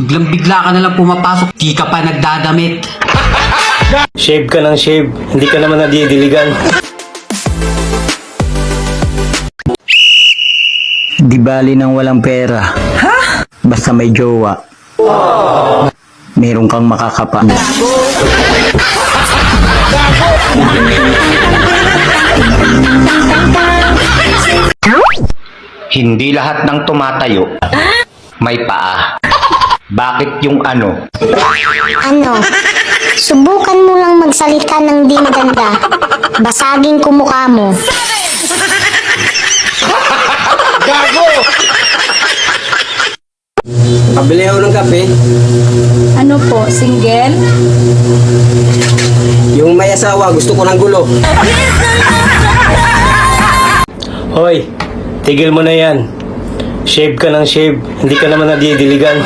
Biglang bigla ka na lang pumapasok, di ka pa nagdadamit. Shave ka ng shave, hindi ka naman nadidiligan. Di bali nang walang pera. Ha? Basta may jowa. Meron kang makakapa. Hindi lahat ng tumatayo may paa. Bakit yung ano? Ano? Subukan mo lang magsalita ng di maganda. Basagin ko mukha mo. Pabili ako ng kape. Ano po, single? Yung may asawa, gusto ko ng gulo. Hoy, tigil mo na yan. Shave ka ng shave, hindi ka naman nadidiligan.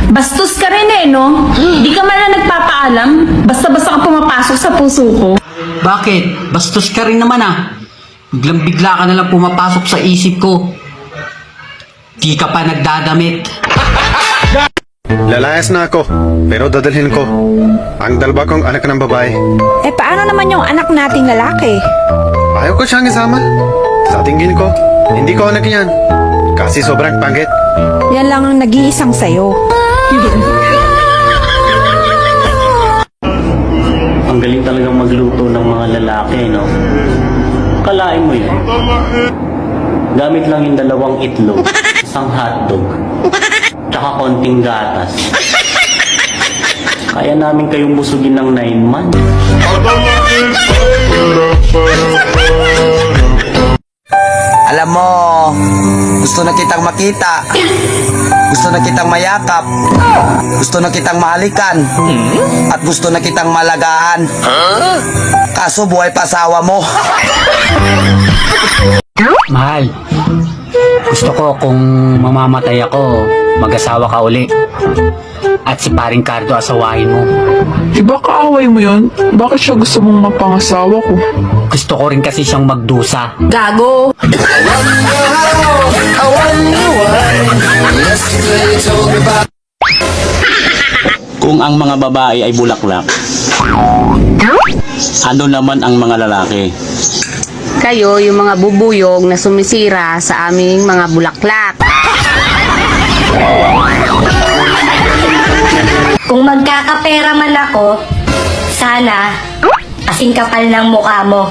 Bastos ka rin eh, no? Di ka man lang nagpapaalam. Basta-basta ka pumapasok sa puso ko. Bakit? Bastos ka rin naman ah. Biglang bigla ka na lang pumapasok sa isip ko. Di ka pa nagdadamit. Lalayas na ako, pero dadalhin ko ang dalawa kong anak ng babae. Eh paano naman yung anak nating lalaki? Ayaw ko siyang isama. Sa tingin ko, hindi ko anak yan. Kasi sobrang pangit. Yan lang ang nag-iisang sayo. Ang galing talagang magluto ng mga lalaki, no? Kalain mo yun. Gamit lang yung 2 itlog, isang hotdog, tsaka konting gatas. Kaya namin kayong busugin ng 9 months. Alam mo, gusto na kitang makita. Gusto na kitang mayakap. Gusto na kitang mahalikan. At gusto na kitang malagaan. Kaso buhay pa asawa mo. Mahal, gusto ko kung mamamatay ako, mag-asawa ka uli. At si paring Cardo asawahin mo. Diba kaaway mo yun? Bakit siya gusto mong mapangasawa ko? Gusto ko rin kasi siyang magdusa. Gago! Kung ang mga babae ay bulaklak, ano naman ang mga lalaki? Kayo, yung mga bubuyog na sumisira sa aming mga bulaklak. Kung magkakapera man ako, sana kasing kapal ng mukha mo.